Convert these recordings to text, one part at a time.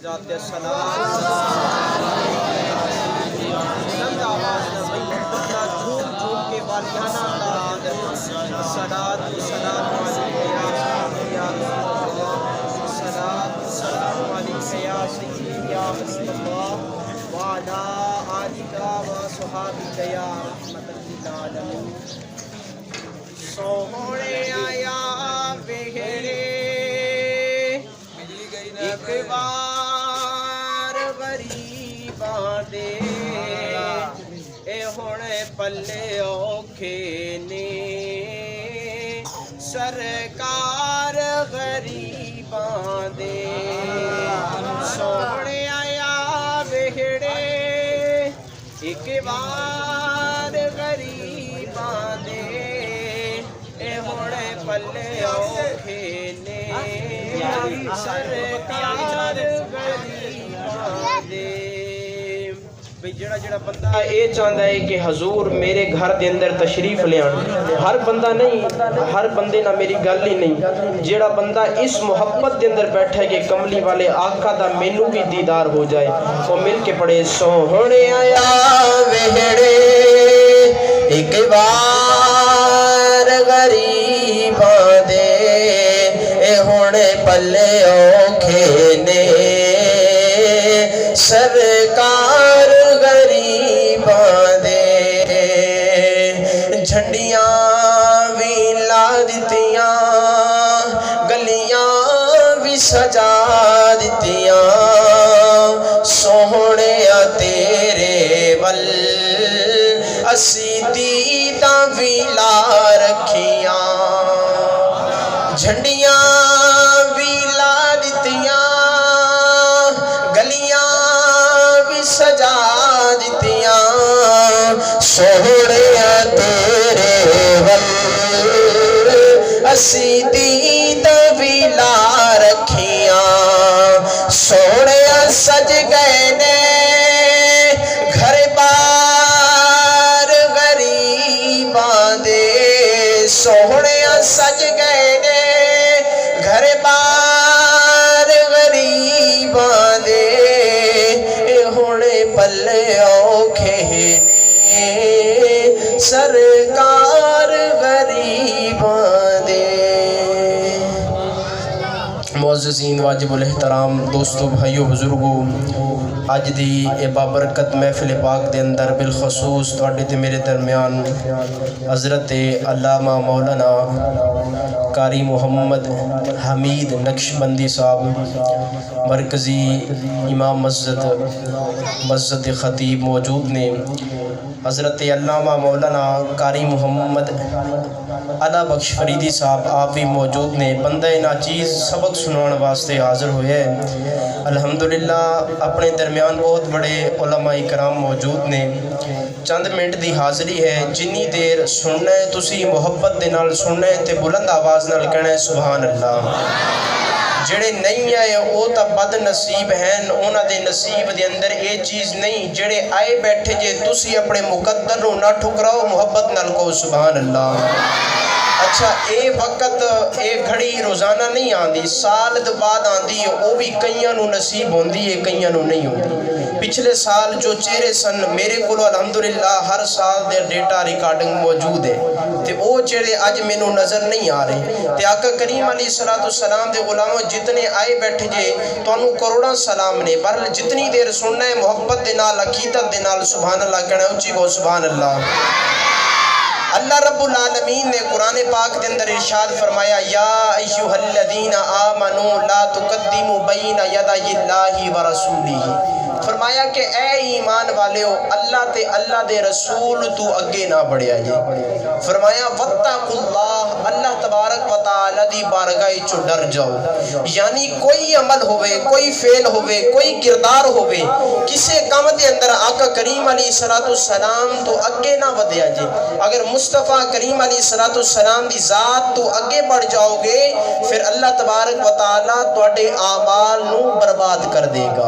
ذات سلام بلند آواز نہ بھئی محبت نہ جھوم جھوم کے والیانہ انداز الصلاۃ والسلام علیک یا رسول اللہ الصلاۃ والسلام علیک یا سیدی یا حبیب اللہ وعلی آلک وصحابک یا رحمۃ للعالمین سوہنے آیا بہرے ایک بار غریباں دے اے ہونے پلے اوکھے نے سرکار غریباں دے سوہنے آیا بہڑے ایک بار غریباں دے اے ہونے پلے اوکھے نے سرکار غریباں دے بھئی جڑا جڑا بندہ اے چاہتا ہے کہ حضور میرے گھر دے اندر تشریف لے آن، ہر بندہ نہیں، ہر بندے نہ میری گل ہی نہیں، جڑا بندہ اس محبت دے اندر بیٹھا ہے کہ کملی والے آقا دا مینوں بھی دیدار ہو جائے، وہ مل کے پڑھے سوہنے آیا وہڑے ایک بار غریباں دے اے ہونے پلے اوکھے نے سرکار غریباں دے جھنڈیاں بھی لا دتیاں گلیاں بھی سجا دتیاں سوہنے تیرے ول اسی دیداں بھی لا رکھیاں جھنڈیاں بھی لا دتیاں گلیاں بھی سجا دتیاں سوہنے تیرے ول اسی دیداں بھی لا رکھیاں سوہنے سج گئے نے گھر بار غریباں دے سوہنے سج گئے نے گھر بار غریباں دے اے ہونے پلے اوکھے نے سرکار غریباں دے معززین واجب الاحترام دوستو بھائیو بزرگو اج دی اے بابرکت محفل پاک دے اندر بالخصوص تواڈے تے میرے درمیان حضرت علامہ مولانا قاری محمد حمید نقشبندی صاحب مرکزی امام مسجد خطیب موجود نے حضرت علامہ مولانا قاری محمد علا بخش فریدی صاحب آپ بھی موجود نے بندہ ناچیز سبق سنان واسطے حاضر ہوئے ہیں الحمدللہ اپنے درمیان بہت بڑے علماء کرام موجود نے چند منٹ دی حاضری ہے جنی دیر سننا ہے تسی محبت دے نال سننا ہے تے بلند آواز نال کہنا ہے سبحان اللہ جڑے نہیں آئے او تا بد نصیب ہیں اونا دے نصیب دے اندر اے چیز نہیں جڑے آئے بیٹھے جے تسی اپنے مقدر نو نہ ٹھکراؤ محبت نال کو سبحان اللہ اچھا اے وقت اے گھڑی روزانہ نہیں آندی سال دے بعد آندی او بھی کئیاں نو نصیب ہوندی ہے کئیاں نو نہیں ہوندی پچھلے سال جو چہرے سن میرے کو الحمدللہ ہر سال دے ڈیٹا ریکارڈنگ موجود ہے تے او چہرے اج مینوں نظر نہیں آ رہے تے آقا کریم علیہ السلام دے غلاموں جتنے آئے بیٹھے جے تانوں کروڑاں سلام نے پر جتنی دیر سننا ہے محبت دے نال عقیدت دے نال سبحان اللہ کہنا اونچی کو سبحان اللہ اللہ رب العالمین نے قرآن پاک کے اندر ارشاد فرمایا یا ایھا الذین آمنوا لا تقدموا بین یدی اللہ ورسولہ فرمایا کہ اے ایمان والے ہو اللہ تے اللہ دے رسول تو اگے نہ بڑھیا جے فرمایا واتقوا اللہ اللہ تبارک و تعالی دی بارگاہ چ ڈر جاؤ یعنی کوئی عمل ہوئے کوئی فعل ہوئے کوئی کردار ہوئے کسے کام دے اندر آقا کریم علیہ السلام تو اگے نہ ودیا جے اگر مصطفیٰ کریم علیہ السلام دی ذات تو اگے بڑھ جاؤ گے پھر اللہ تبارک و تعالیٰ تواڈے اعمال نو برباد کر دے گا۔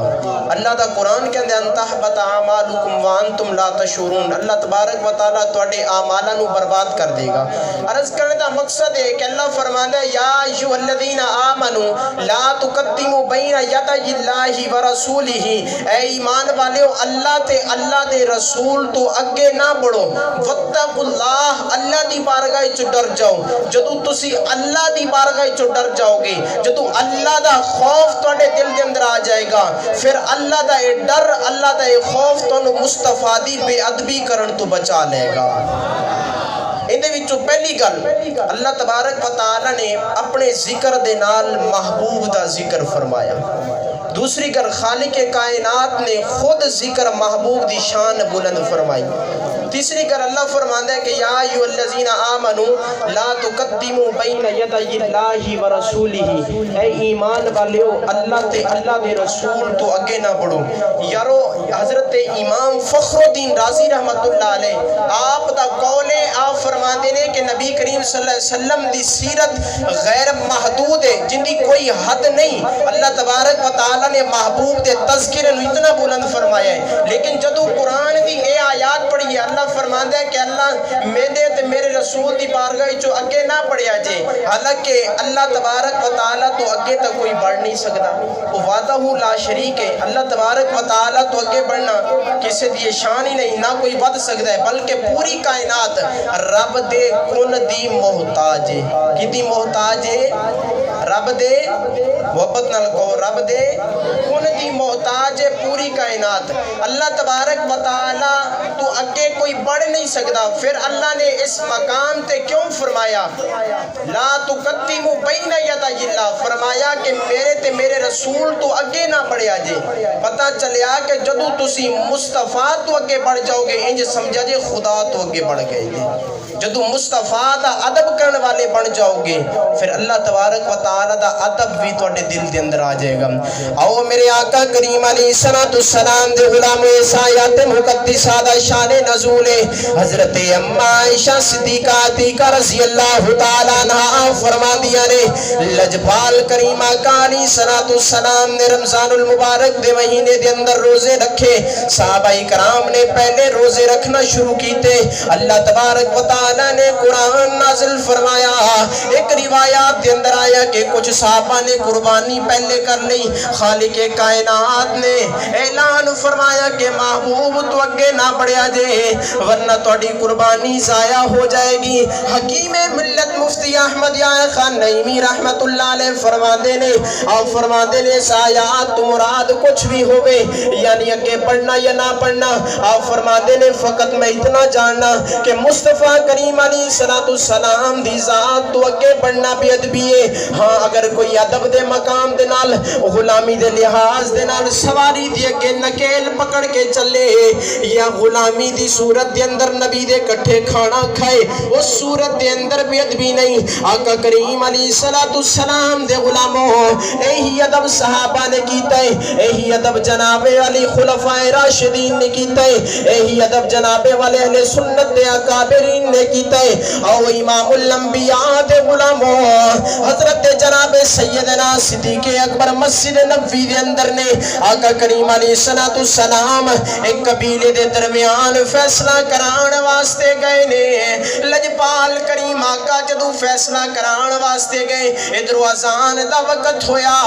اللہ دا قرآن کہندے ان تحبط اعمالکم وانتم لا تشعرون، اللہ تبارک و تعالیٰ تواڈے اعمالاں نو برباد کر دے گا۔ عرض کرنے دا مقصد ہے کہ اللہ فرماندا ہے یا ایھا الذین آمنوا لا تقدموا بین یدی اللہ ورسولہ، اے ایمان والےو اللہ تے اللہ دے رسول تو اگے نہ بڑھو، واتقوا اللہ، اللہ دی بارگاہ چ ڈر جاؤ۔ جدوں تسی اللہ دی بارگاہ چ ڈر جاؤ گے، جدوں اللہ دا خوف تواڈے دل دے اندر آ جائے گا، پھر اللہ دا اے ڈر، اللہ دا اے خوف تانوں مصطفیٰ دی بے ادبی کرن تو بچا لے گا۔ اندے وچوں پہلی گل اللہ تبارک و تعالی نے اپنے ذکر دے نال محبوب دا ذکر فرمایا۔ دوسری گل خالق کائنات نے خود ذکر محبوب دی شان بلند فرمائی۔ تیسری گل اللہ فرماندا ہے کہ یا ایھا الذین آمنوا لا تقدموا بین یدی اللہ ورسولہ، اے ایمان والےو اللہ تے اللہ دے رسول تو اگے نہ بڑھو۔ یارو حضرت امام فخر الدین رازی رحمت اللہ علیہ آپ دا قول ہے، آپ فرماندے نے کہ نبی کریم صلی اللہ علیہ وسلم دی سیرت غیر محدود ہے، جن دی کوئی حد نہیں۔ اللہ تبارک و تعالی نے محبوب دے تذکرے نو اتنا بلند فرمایا ہے، لیکن جدو قرآن دی اے آیات پڑھی ہے اللہ فرماندا ہے کہ اللہ میرے تے میرے رسول دی بارگاہ چو اگے نہ پڑھیا جے، حالانکہ اللہ تبارک و تعالی تو اگے تک کوئی بڑھ نہیں سکتا، وہ وحدہ لا شریک ہے۔ اللہ تبارک و تعالی تو اگے بڑھنا کسی دی شان ہی نہیں، نہ کوئی ود سکتا ہے، بلکہ پوری کائنات رب دے کن دی محتاج ہے۔ کی دی محتاج ہے؟ رب دے، محبت نال کہو، رب دے کن دی محتاج ہے پوری کائنات۔ اللہ تبارک و تعالی تو اگے کوئی بڑھ نہیں سکتا، پھر اللہ نے اس مقام تے کیوں فرمایا لا تقدموا بین یدی اللہ، فرمایا کہ میرے تے میرے رسول تو اگے نہ بڑھیا جے۔ پتہ چلیا کہ جدو تسی مصطفیٰ تو اگے بڑھ جاؤ گے انج سمجھا جے خدا تو اگے بڑھ گئے جے۔ جدو مصطفیٰ دا ادب کرنے والے بن جاؤ گے پھر اللہ تبارک و تعالی دا ادب بھی تواڈے دل دے اندر آ جائے گا۔ آؤ میرے آقا کریم علیہ السلام دے غلام اس آیات مقدسہ دا شان نزول حضرت اما عائشہ صدیقہ عتیقہ رضی اللہ تعالی عنہا فرماندیاں نے لجپال کریم آقا علیہ السلام نے رمضان المبارک دے مہینے دے اندر روزے رکھے، صحابہ کرام نے پہلے روزے رکھنا شروع کیتے، اللہ تبارک و تعالی نے قرآن نازل فرمایا۔ ایک روایات دے اندر آیا کہ کچھ صحابہ نے قربانی پہلے کر لی، خالق کائنات نے اعلان فرمایا کہ محبوب تو اگے نہ بڑھیا جے ورنہ تواڈی قربانی ضائع ہو جائے گی۔ حکیم ملت مفتی احمد یحییٰ خان نعیمی رحمت اللہ علیہ فرماندے نے، آپ فرماندے نے اس آیات تو مراد کچھ بھی ہوئے، یعنی اگے بڑھنا یا نہ بڑھنا، آپ فرماندے نے فقط میں اتنا جاننا کہ مصطفیٰ کریم علیہ السلام دی ذات تو اگے بڑھنا بھی ادبی ہے۔ ہاں اگر کوئی ادب دے مقام دے نال غلامی دے لحاظ دے نال سواری دی اگے نکیل پکڑ کے چلے یا غلامی دی صورت دے اندر نبی دے کٹھے کھانا کھائے، اس صورت دے اندر بھی ادبی نہیں۔ آقا کریم علیہ السلام دے غلاموں یہی ادب صحابہ نے کیتا ہے، یہی ادب جناب علی خلفائے راشدین نے کیتا ہے، یہی ادب جناب والے اہل سنت دے اکابرین نے کیتا ہے۔ او امام الانبیاء دے غلاموں حضرت جناب سیدنا صدیق اکبر مسجد نبوی دے اندر نے آقا کریم علیہ السلام ایک قبیلے دے درمیان فیصلہ کران واسطے گئے نے۔ لجپال کریم آقا جدو فیصلہ کران واسطے گئے، ادھر اذان دا وقت ہویا،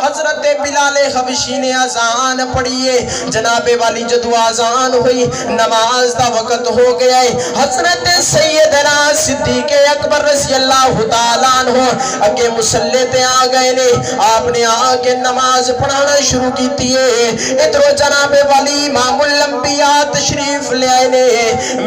حضرت بلال حبشی نے اذان پڑھیے، جناب والی جدو اذان ہوئی نماز دا وقت ہو گیا ہے، حضرت سیدنا صدیق اکبر رضی اللہ تعالیٰ عنہ اگے مصلی تے آ گئے نے، آپ نے آ کے نماز پڑھانا شروع کیتی ہے۔ ادھر جناب والی امام الانبیاء تشریف لے آئے نے،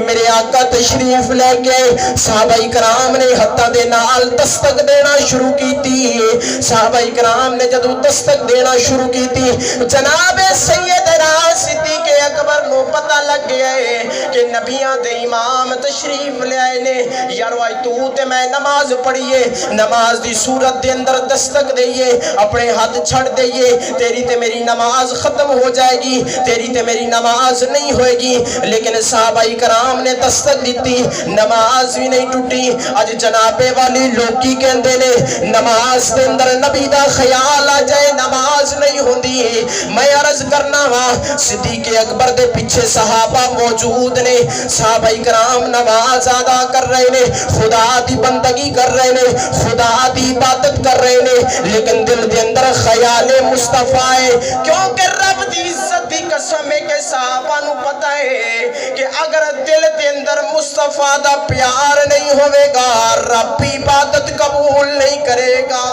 میرے آقا تشریف لے کے صحابہ کرام نے ہتھاں دے نال دستک دینا شروع کیتی۔ صحابہ کرام نے جدو دستک دینا شروع کیتی، جناب سیدنا صدیق اکبر نو پتہ لگ گیا ہے کہ نبیاں دے امام تشریف لے آئے نے. یارو آئی تو تے میں نماز پڑھیے, نماز دی صورت دے اندر دستک دئیے, اپنے ہاتھ چھڑ دئیے, تیری تے میری نماز ختم ہو جائے گی, تیری تے میری نماز نہیں ہوئے گی. لیکن صحابہ کرام نے دستک دیتی, نماز بھی نہیں ٹوٹی. اج جنابے والی لوکی کہندے نے نماز دے اندر نبی دا خیال آ جائے نماز نہیں ہوندی. میں عرض کرنا وا صدیق اکبر دے پیچھے صحابہ موجود نے, صحابہ کرام نماز ادا کر رہے نے, خدا دی بندگی کر رہے نے, خدا دی عبادت کر رہے نے, لیکن دل دے اندر خیال مصطفیٰ ہے. کیونکہ رب دی عزت دی قسم ہے کہ صحابہ نو پتہ ہے کہ اگر دل دے اندر مصطفیٰ دا پیار نہیں ہوئے گا رب عبادت قبول نہیں کرے گا.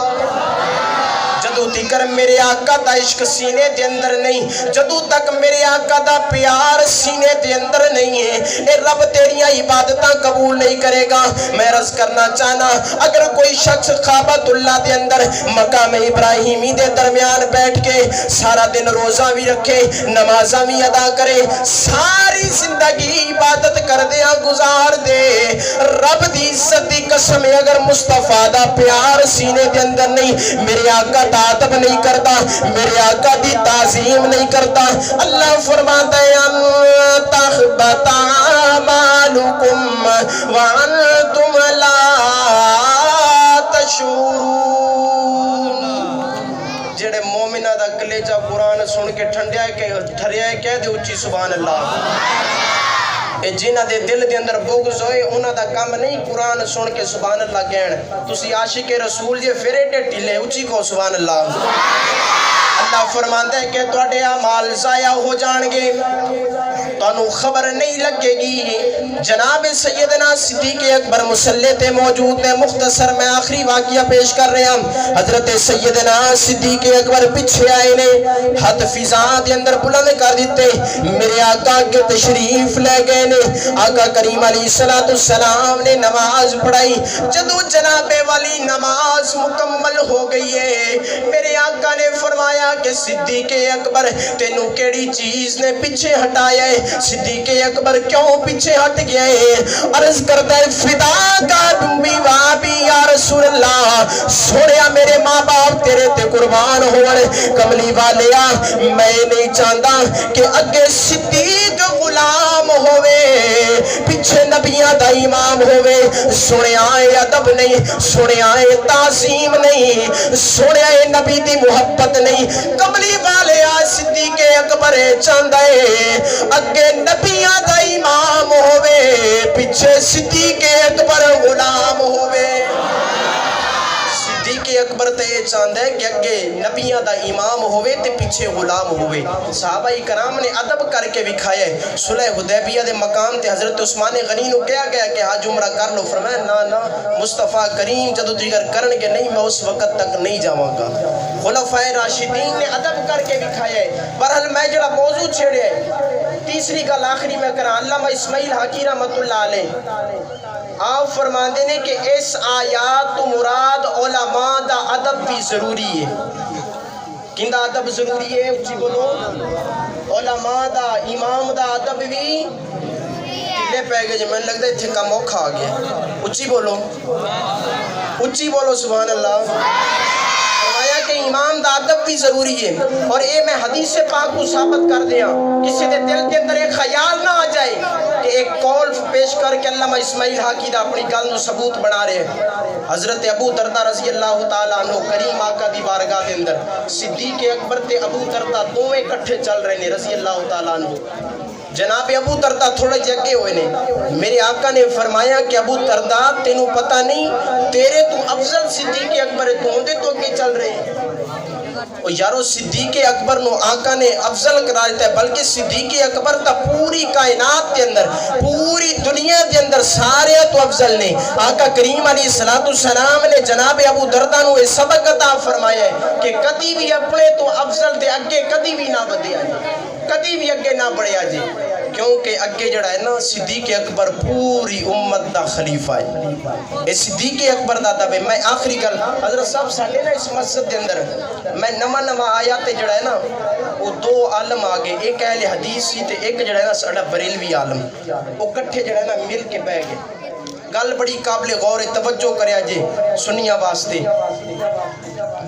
جدو تکر میرے آقا دا عشق سینے دے اندر نہیں, جدو تک میرے آقا دا پیار سینے دے اندر نہیں ہے, اے رب تیریاں عبادتاں قبول نہیں کرے گا. میں عرض کرنا چاہنا اگر کوئی شخص کعبۃ اللہ دے اندر مقام ابراہیمی دے درمیان بیٹھ کے سارا دن روزہ بھی رکھے, نمازاں بھی ادا کرے, ساری زندگی عبادت کر دیا گزار دے, رب دی عزت دی قسم اگر مصطفیٰ دا پیار سینے دے اندر نہیں, میرے آقا ادب نہیں کرتا, میرے آقا دی تعظیم نہیں کرتا. اللہ فرماتا ہے ان تحبط اعمالکم وانتم لا تشعرون. جڑے مومنہ دا کلیجہ قرآن سن کے ٹھنڈیا ہے کہ ٹھریا ہے کہہ دے اچھی سبحان اللہ. اے جنہ دے دل دے اندر بغض ہوئے انہاں دا کام نہیں قرآن سن کے سبحان اللہ کہن. تسی عاشق رسول جے پھر ایڈے ٹھلے اچھی کو سبحان اللہ. اللہ فرماتا ہے کہ تواڈے اعمال ضائع ہو جان گے, تانوں خبر نہیں لگے گی. جناب سیدنا صدیق اکبر مصلی تے موجود نے. مختصر میں آخری واقعہ پیش کر رہے ہیں. حضرت سیدنا صدیق اکبر پیچھے آئے نے, ہاتھ فضا دے اندر بلند کر دیتے, میرے آقا کے تشریف لے گئے نے. آقا کریم علیہ السلام نے نماز پڑھائی. جدو جناب والی نماز مکمل ہو گئی ہے, میرے آقا نے فرمایا کہ صدیق اکبر تینوں کیڑی چیز نے پیچھے ہٹایا ہے, صدیق اکبر کیوں پیچھے ہٹ گیا ہے؟ عرض کرتا ہے فدا کا بی وابی یا رسول اللہ, سوڑیا میرے ماں باپ تیرے تے قربان ہوئے. کملی والیا میں نہیں چاہتا کہ اگے صدیق غلام ہوئے پیچھے نبیاں دا امام ہوئے. سنے آئے ادب نہیں, سنے آئے تعظیم نہیں, سنے آئے نبی دی محبت نہیں. کملی والے صدیق اکبر چاہتا ہے اگے نبیاں دا امام ہوئے پیچھے صدیق اکبر غلام ہوئے. صدیق اکبر تے چاہتا ہے کہ اگے نبیاں دا امام ہوئے تے پیچھے غلام ہوئے. صحابہ کرام نے ادب کر کے بکھایا ہے. صلح حدیبیہ دے مقام تے حضرت عثمان غنی نو کہا گیا کہ حج عمرہ کر لو. فرمایا نا نا مصطفیٰ کریم جدو دیگر کرن کے نہیں میں اس وقت تک نہیں جاواں گا. خلفائے راشدین نے ادب کر کے بکھایا ہے. بہرحال میں جڑا موضوع چھیڑے ہے تیسری گل آخری میں کراں. علامہ اسماعیل حقی رحمت اللہ علیہ آپ فرماندے نے کہ اس آیات تو مراد علماء دا ادب بھی ضروری ہے. کن دا ادب ضروری ہے؟ اچھی بولو. علماء دا امام دا ادب بھی ٹھلے پہ گئے. میں لگتا ہے تھے کم اوکھا آ گیا. اچھی بولو, اچھی بولو سبحان اللہ. کہ امام دا ادب بھی ضروری ہے. اور اے میں حدیث پاک کو ثابت کر دیا, کسی دے دل کے اندر ایک خیال نہ آ جائے کہ ایک قول پیش کر کے علامہ اسماعیل حقی دا اپنی گل نو ثبوت بنا رہے ہیں. حضرت ابو دردہ رضی اللہ تعالیٰ عنہ کریم آقا دی بارگاہ دے اندر صدیق اکبر تے ابو دردہ دونوں اکٹھے چل رہے ہیں رضی اللہ تعالیٰ عنہ. جناب ابو دردہ تھوڑے جگے ہوئے نے. میرے آقا نے فرمایا کہ ابو دردہ تینوں پتہ نہیں تیرے تو افضل صدیق اکبر تو ہوندے تو کے چل رہے ہیں. اور یارو صدیق اکبر نو آقا نے افضل قرار دیتا ہے, بلکہ صدیق اکبر تا پوری کائنات کے اندر پوری دنیا کے اندر سارے تو افضل نے. آقا کریم علیہ السلام نے جناب ابو دردہ نو اس سبق عطا فرمایا ہے کہ کدی بھی اپنے تو افضل دے اگے کدی بھی نہ بدیا جائے, کدی بھی اگے نہ بڑھیا جی. کیونکہ اگے جڑا ہے نا صدیق اکبر پوری امت دا خلیفہ ہے. اے صدیق اکبر دا ادب ہے. میں آخری گل حضرت صاحب ساڈے نا اس مسجد دے اندر میں نواں آیات جڑا ہے نا وہ دو عالم آ گئے، ایک اہل حدیث سی تے ایک جڑا ہے نا ساڈا بریلوی عالم، وہ کٹھے جڑا ہے نا مل کے بہ گئے۔ گل بڑی قابل غور توجہ کریا جے سنیا واسطے،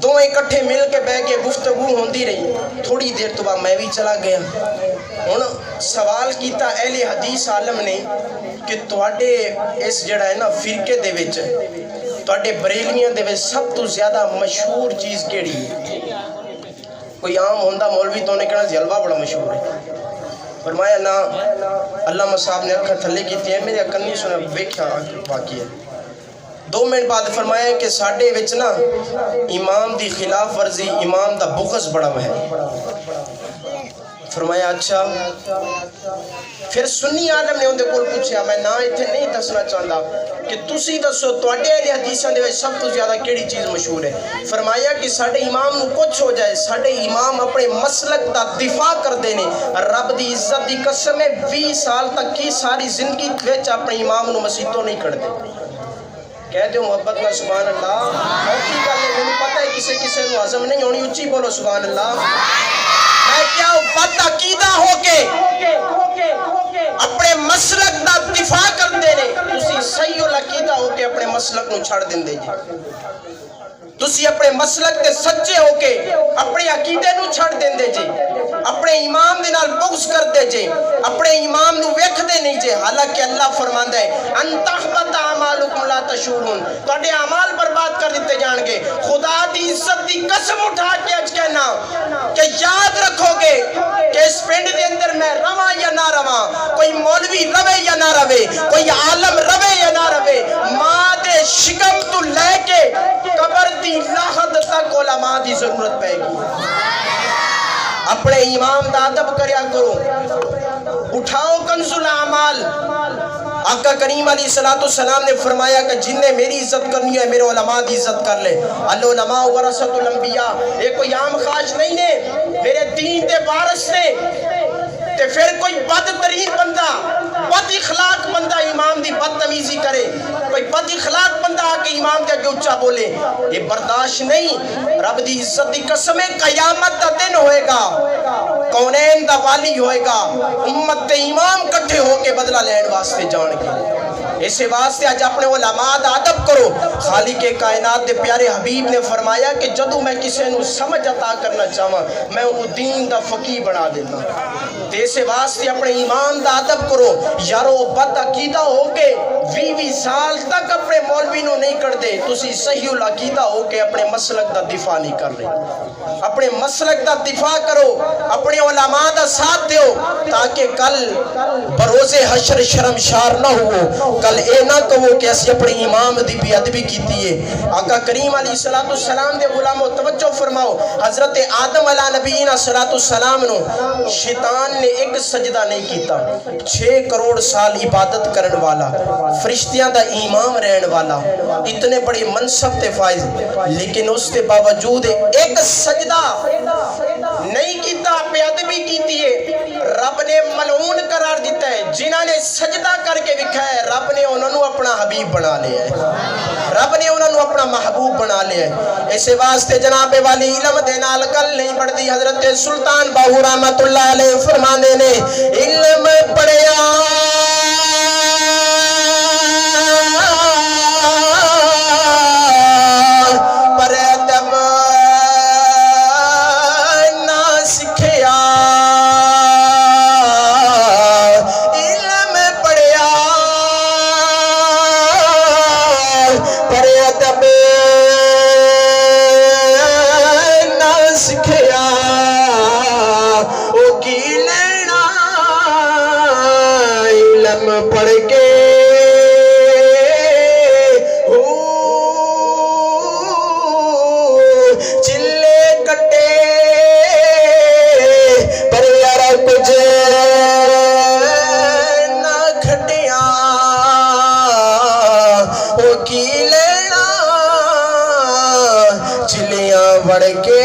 دو اکٹھے مل کے بہ کے گفتگو ہوندی رہی، تھوڑی دیر تو بعد میں بھی چلا گیا۔ ہن سوال کیتا اہل حدیث عالم نے کہ تواڈے اس جڑا ہے نا فرقے دے وچ، تواڈے بریلویاں دے وچ سب تو زیادہ مشہور چیز کیڑی ہے؟ کوئی عام ہوندا مولوی تو نے کہنا حلوہ بڑا مشہور ہے۔ فرمایا نا، علامہ صاحب نے اکھا تھلے کیتی ہے، میرے اکھا نہیں سنا ویکھیا واقعی ہے۔ 2 منٹ بعد فرمایا کہ ساڈے وچ نا امام دی خلاف ورزی، امام دا بغض بڑا ہے۔ فرمایا اچھا۔ پھر سنی عالم نے اندے کول پوچھا، میں نا ایتھے نہیں دسنا چاہتا کہ تسی دسو تواڈے اہل حدیثاں دے وچ سب تو زیادہ کیڑی چیز مشہور ہے؟ فرمایا کہ ساڈے امام نو کچھ ہو جائے، ساڈے امام اپنے مسلک دا دفاع کردے نے، رب دی عزت دی قسم ہے 20 سال تک کی ساری زندگی وچ اپنے امام نو مسیتوں نہیں کردے۔ کہہ دیو محبت نہ سبحان اللہ۔ اوکھی گل ہے، مینوں پتہ ہے کسے نو ہضم نہیں ہونی، اچھی بولو سبحان اللہ۔ میں کیا بد عقیدہ ہو کے اپنے مسلک دا دفاع کردے نے، تسی صحیح العقیدہ ہو کے اپنے مسلک نو چھڑ دیندے جی، تسی اپنے مسلک تے سچے ہو کے اپنے عقیدے نو چھڑ دیندے جی، اپنے امام دے نال بغض کردے جی، اپنے امام نو ویکھدے نہیں جی، حالانکہ اللہ فرماندا ہے ان تحبط اعمالکم لا تشعرون، تواڈے اعمال برباد کر دیتے جان گے۔ خدا دی عزت دی قسم اٹھا کے اج کہنا کہ یاد رکھو گے کہ اس پنڈ دے اندر میں رواں یا نہ رواں، کوئی مولوی روے یا نہ روے، کوئی عالم روے یا نہ روے، ماں دے شکم تو لے کے قبر دی لاحد تک علماء دی ضرورت پائے گی۔ اپنے امام دا ادب کریا کرو، اٹھاؤ کنز الاعمال۔ آقا کریم علیہ السلام نے فرمایا کہ جن نے میری عزت کرنی ہے میرے علماء دی عزت کر لے، العلماء ورثۃ الانبیاء، یہ کوئی عام خاص نہیں نے، میرے دین دے وارث نے۔ تے پھر کوئی بدترین بندہ، بد اخلاق بندہ امام دی بدتمیزی کرے، کوئی بد اخلاق بندہ آ کے امام دے اگے اچھا بولے، یہ برداشت نہیں۔ رب دی عزت دی قسم ہے قیامت دا دن ہوئے گا، کونین دا والی ہوئے گا، امت تے امام کٹھے ہو کے بدلہ لین واسطے جان گے۔ اسے واسطے آج اپنے علماء دا ادب کرو۔ خالق کائنات دے پیارے حبیب نے فرمایا کہ جدو میں کسی نو سمجھ عطا کرنا چاہواں میں وہ دین دا فقیہ بنا دیتا۔ اسے واسطے اپنے امام دا ادب کرو۔ یارو بد عقیدہ ہو کے 20 سال تک اپنے مولوی نو نہیں کر دے، تسی صحیح العقیدہ ہو کے اپنے مسلک دا دفاع نہیں کر رہے۔ اپنے مسلک دا دفاع کرو، اپنے علماء دا ساتھ دیو، تاکہ کل بروز حشر شرمشار نہ ہو، کل اے نہ کہو کہ اسی اپنے امام دی بے ادبی کیتی ہے۔ آقا کریم علیہ السلام دے غلامو توجہ فرماؤ، حضرت آدم علیہ نبینا السلام نو شیطان نے ایک سجدہ نہیں کیتا، 6 کروڑ سال عبادت کرن والا، فرشتیاں دا امام رہن والا، اتنے بڑے منصب تے فائز، لیکن اس کے باوجود ایک سجدہ نہیں کیتا، بے ادبی کیتی ہے۔ رب نے ملعون قرار دیتا ہے جنہاں نے سجدہ کر کے دکھا ہے، رب نے انہوں نے اپنا حبیب بنا لیا ہے، رب نے انہوں نے اپنا محبوب بنا لیا ہے۔ اسے واسطے جناب والی علم دے نال گل نہیں بڑھتی۔ حضرت سلطان باہو رحمت اللہ علیہ فرمانے نے علم پڑھیا پر ادب نہ سکھیا، علم پڑھیا پر ادب نہ سکھیا، او کی لینا علم پڑھ کے چلے کٹے پر یارا کچھ نہ کھٹیاں، او کی لینا چلیاں وڑ کے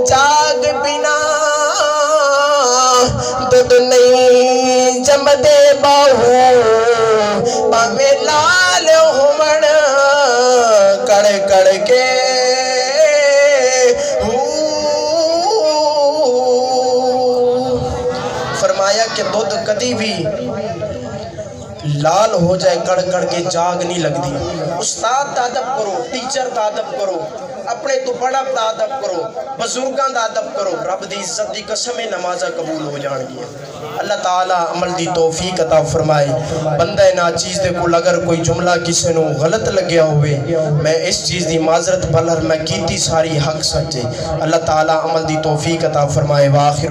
جاگ بنا دودھ نہیں جمدے باہو پاوے لال ہومن وردی بھی لال ہو جائے کڑ کڑ کے جاگ نہیں لگتی. استاد دا ادب کرو, ٹیچر دا ادب کرو, اپنے تو بڑا دا ادب کرو, بزرگاں دا ادب کرو, رب دی عزت دی قسم نمازہ قبول ہو جان گی. اللہ تعالیٰ عمل دی توفیق عطا فرمائے. بندہ ناچیز دے کول اگر کوئی جملہ کسی نو غلط لگیا ہوئے, میں اس چیز دی معذرت بلر میں کیتی ساری حق سچے. اللہ تعالیٰ عمل دی توفیق عطا فرمائے. وآخر